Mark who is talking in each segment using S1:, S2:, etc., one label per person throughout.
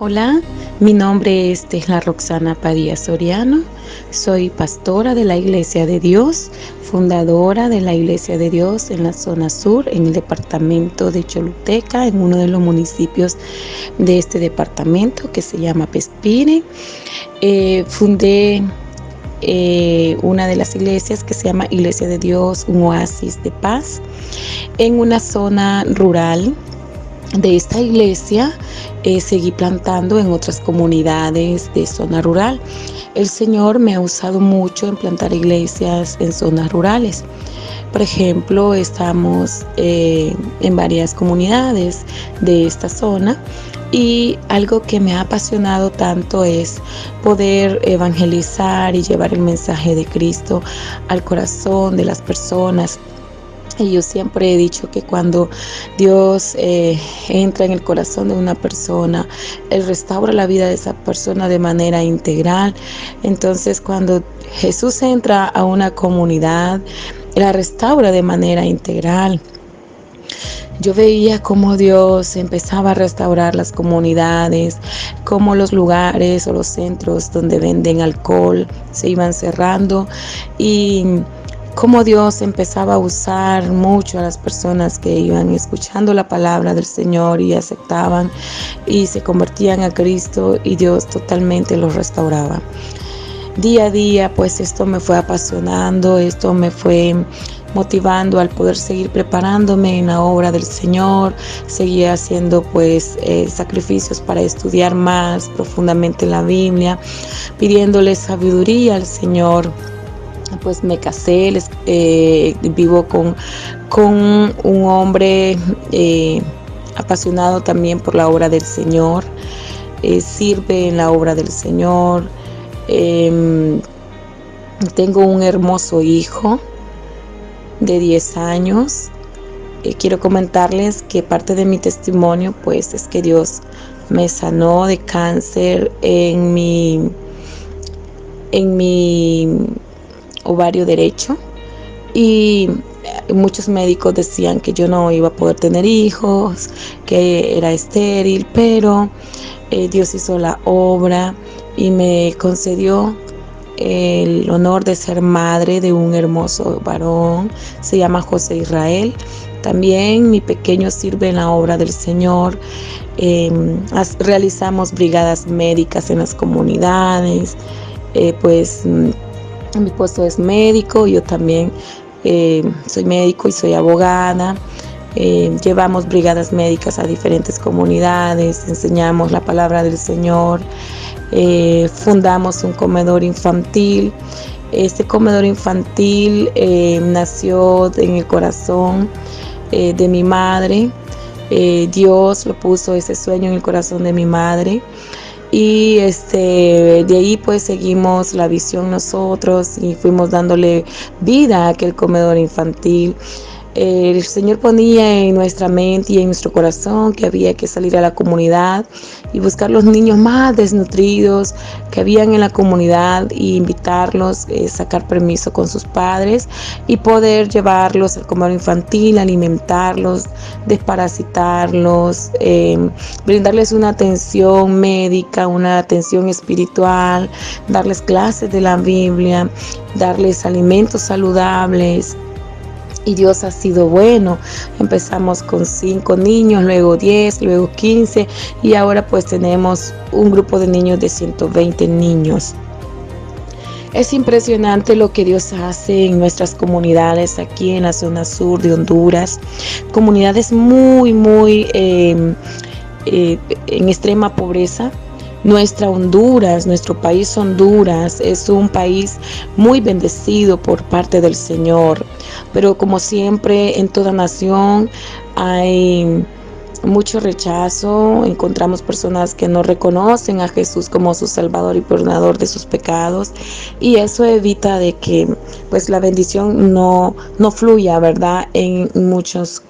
S1: Hola, mi nombre es Tesla Roxana Padilla Soriano, soy pastora de la Iglesia de Dios, fundadora de la Iglesia de Dios en la zona sur, en el departamento de Choluteca, en uno de los municipios de este departamento que se llama Pespire. Fundé una de las iglesias que se llama Iglesia de Dios, un oasis de paz, en una zona rural. De esta iglesia seguí plantando en otras comunidades de zona rural. El Señor me ha usado mucho en plantar iglesias en zonas rurales. Por ejemplo, estamos en varias comunidades de esta zona y algo que me ha apasionado tanto es poder evangelizar y llevar el mensaje de Cristo al corazón de las personas. Y yo siempre he dicho que cuando Dios entra en el corazón de una persona, Él restaura la vida de esa persona de manera integral. Entonces, cuando Jesús entra a una comunidad, la restaura de manera integral. Yo veía cómo Dios empezaba a restaurar las comunidades, cómo los lugares o los centros donde venden alcohol se iban cerrando y cómo Dios empezaba a usar mucho a las personas que iban escuchando la palabra del Señor y aceptaban y se convertían a Cristo, y Dios totalmente los restauraba. Día a día, pues esto me fue apasionando, esto me fue motivando al poder seguir preparándome en la obra del Señor. Seguía haciendo sacrificios para estudiar más profundamente la Biblia, pidiéndole sabiduría al Señor. Pues me casé, vivo con un hombre apasionado también por la obra del Señor, sirve en la obra del Señor. Tengo un hermoso hijo de 10 años. Quiero comentarles que parte de mi testimonio pues es que Dios me sanó de cáncer en mi ovario derecho, y muchos médicos decían que yo no iba a poder tener hijos, que era estéril, pero Dios hizo la obra y me concedió el honor de ser madre de un hermoso varón. Se llama José Israel. También mi pequeño sirve en la obra del Señor. Realizamos brigadas médicas en las comunidades. Mi esposo es médico, yo también soy médico y soy abogada. Llevamos brigadas médicas a diferentes comunidades, enseñamos la palabra del Señor. Fundamos un comedor infantil. Este comedor infantil nació en el corazón de mi madre. Dios lo puso ese sueño en el corazón de mi madre. Y de ahí pues seguimos la visión nosotros y fuimos dándole vida a aquel comedor infantil. El Señor ponía en nuestra mente y en nuestro corazón que había que salir a la comunidad y buscar los niños más desnutridos que habían en la comunidad y invitarlos, sacar permiso con sus padres y poder llevarlos al comedor infantil, alimentarlos, desparasitarlos, brindarles una atención médica, una atención espiritual, darles clases de la Biblia, darles alimentos saludables. Y Dios ha sido bueno. Empezamos con 5 niños, luego 10, luego 15 y ahora pues tenemos un grupo de niños de 120 niños. Es impresionante lo que Dios hace en nuestras comunidades aquí en la zona sur de Honduras. Comunidades muy en extrema pobreza. Nuestra Honduras, nuestro país Honduras, es un país muy bendecido por parte del Señor, pero como siempre en toda nación hay mucho rechazo. Encontramos personas que no reconocen a Jesús como su Salvador y perdonador de sus pecados, y eso evita de que pues la bendición no fluya, ¿verdad?, en muchos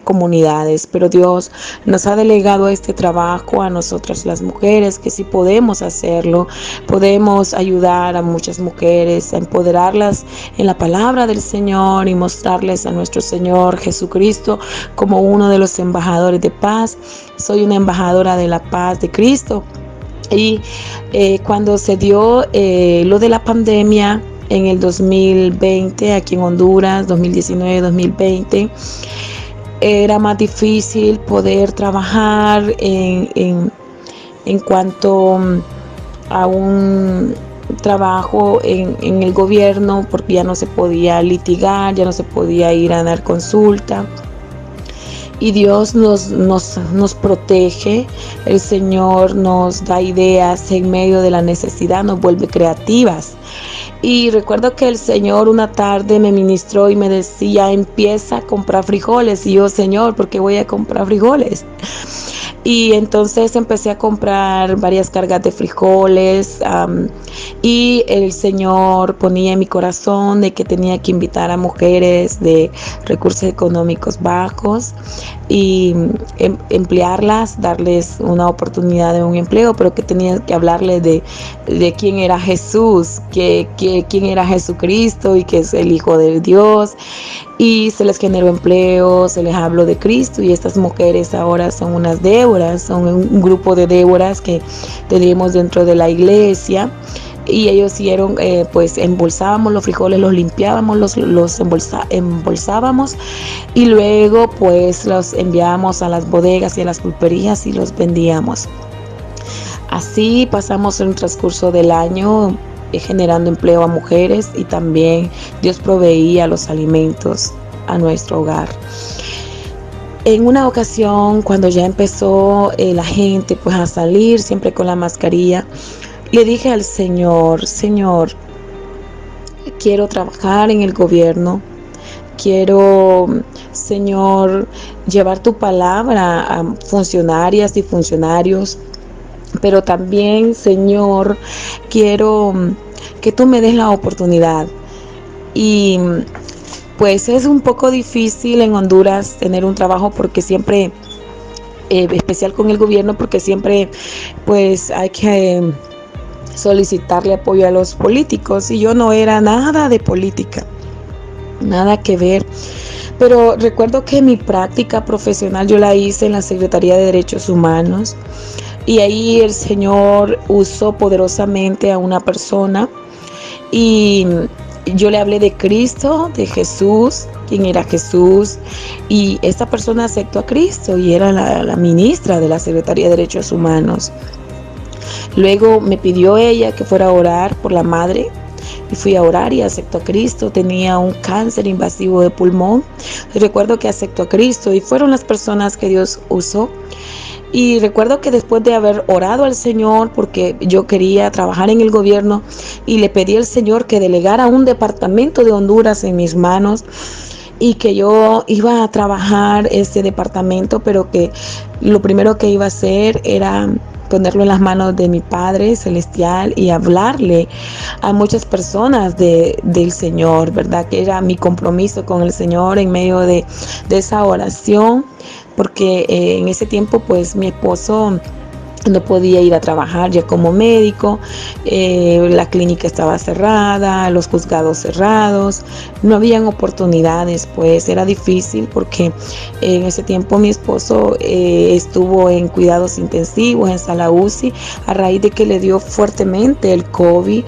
S1: comunidades. Pero Dios nos ha delegado este trabajo a nosotras las mujeres, que sí podemos hacerlo, podemos ayudar a muchas mujeres a empoderarlas en la palabra del Señor y mostrarles a nuestro Señor Jesucristo como uno de los embajadores de paz. Soy una embajadora de la paz de Cristo Y cuando se dio lo de la pandemia en el 2020, aquí en Honduras, 2019-2020, era más difícil poder trabajar en cuanto a un trabajo en el gobierno, porque ya no se podía litigar, ya no se podía ir a dar consulta. Y Dios nos protege, el Señor nos da ideas en medio de la necesidad, nos vuelve creativas. Y recuerdo que el Señor una tarde me ministró y me decía, empieza a comprar frijoles. Y yo, Señor, ¿por qué voy a comprar frijoles? Y entonces empecé a comprar varias cargas de frijoles, y el Señor ponía en mi corazón de que tenía que invitar a mujeres de recursos económicos bajos y emplearlas, darles una oportunidad de un empleo, pero que tenía que hablarles de quién era Jesús, quién era Jesucristo y que es el Hijo de Dios. Y se les generó empleo, se les habló de Cristo, y estas mujeres ahora son unas Déboras, son un grupo de Déboras que tenemos dentro de la iglesia. Y ellos hicieron, pues embolsábamos los frijoles, los limpiábamos, los embolsábamos, y luego pues los enviábamos a las bodegas y a las pulperías y los vendíamos. Así pasamos el transcurso del año generando empleo a mujeres, y también Dios proveía los alimentos a nuestro hogar. En una ocasión, cuando ya empezó la gente pues a salir siempre con la mascarilla, le dije al Señor, Señor, quiero trabajar en el gobierno, quiero, Señor, llevar tu palabra a funcionarias y funcionarios, pero también, Señor, quiero que tú me des la oportunidad. Y pues es un poco difícil en Honduras tener un trabajo, porque siempre, especial con el gobierno, porque siempre pues hay que solicitarle apoyo a los políticos, y yo no era nada de política, nada que ver. Pero recuerdo que mi práctica profesional yo la hice en la Secretaría de Derechos Humanos, y ahí el Señor usó poderosamente a una persona, y yo le hablé de Cristo, de Jesús, quién era Jesús, y esta persona aceptó a Cristo y era la ministra de la Secretaría de Derechos Humanos. Luego me pidió ella que fuera a orar por la madre, y fui a orar y aceptó a Cristo. Tenía un cáncer invasivo de pulmón, y recuerdo que aceptó a Cristo, y fueron las personas que Dios usó. Y recuerdo que después de haber orado al Señor, porque yo quería trabajar en el gobierno, y le pedí al Señor que delegara un departamento de Honduras en mis manos, y que yo iba a trabajar ese departamento, pero que lo primero que iba a hacer era ponerlo en las manos de mi Padre Celestial y hablarle a muchas personas del Señor, ¿verdad? Que era mi compromiso con el Señor en medio de esa oración, porque en ese tiempo pues mi esposo no podía ir a trabajar ya como médico, la clínica estaba cerrada, los juzgados cerrados, no habían oportunidades, pues era difícil, porque en ese tiempo mi esposo estuvo en cuidados intensivos, en sala UCI, a raíz de que le dio fuertemente el COVID.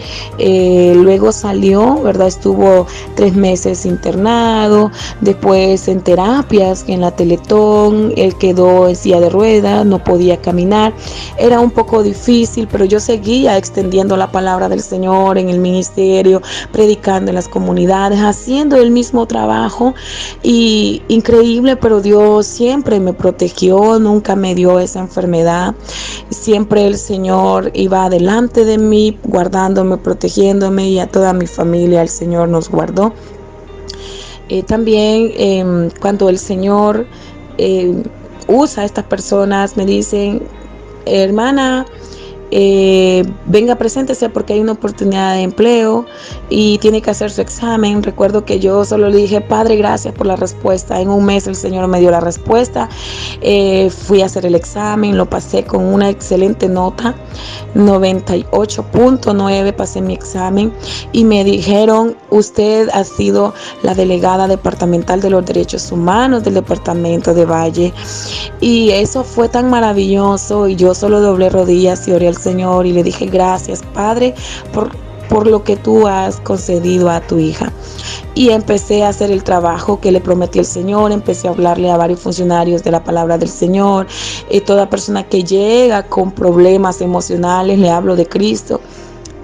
S1: Luego salió, ¿verdad? Estuvo 3 meses internado, después en terapias, en la Teletón, él quedó en silla de ruedas, no podía caminar. Era un poco difícil, pero yo seguía extendiendo la palabra del Señor en el ministerio, predicando en las comunidades, haciendo el mismo trabajo. Y increíble, pero Dios siempre me protegió, nunca me dio esa enfermedad. Siempre el Señor iba delante de mí, guardándome, protegiéndome, y a toda mi familia el Señor nos guardó. También cuando el Señor usa a estas personas, me dicen, hermana, venga, preséntese porque hay una oportunidad de empleo y tiene que hacer su examen. Recuerdo que yo solo le dije, Padre, gracias por la respuesta. En un mes el Señor me dio la respuesta. Fui a hacer el examen, lo pasé con una excelente nota, 98.9, pasé mi examen, y me dijeron, usted ha sido la delegada departamental de los derechos humanos del departamento de Valle. Y eso fue tan maravilloso, y yo solo doblé rodillas y oré al Señor y le dije, gracias, Padre, por lo que tú has concedido a tu hija. Y empecé a hacer el trabajo que le prometí al Señor, empecé a hablarle a varios funcionarios de la palabra del Señor. Toda persona que llega con problemas emocionales, le hablo de Cristo.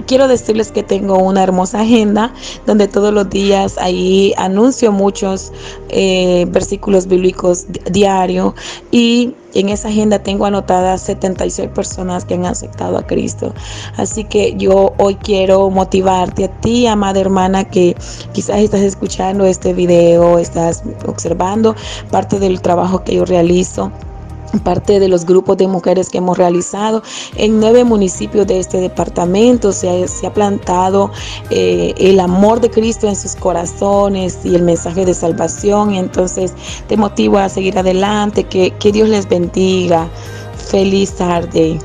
S1: Quiero decirles que tengo una hermosa agenda donde todos los días ahí anuncio muchos versículos bíblicos diario, y en esa agenda tengo anotadas 76 personas que han aceptado a Cristo. Así que yo hoy quiero motivarte a ti, amada hermana, que quizás estás escuchando este video, estás observando parte del trabajo que yo realizo, parte de los grupos de mujeres que hemos realizado en 9 municipios de este departamento. Se ha plantado el amor de Cristo en sus corazones y el mensaje de salvación. Y entonces te motivo a seguir adelante. Que Dios les bendiga. Feliz tarde.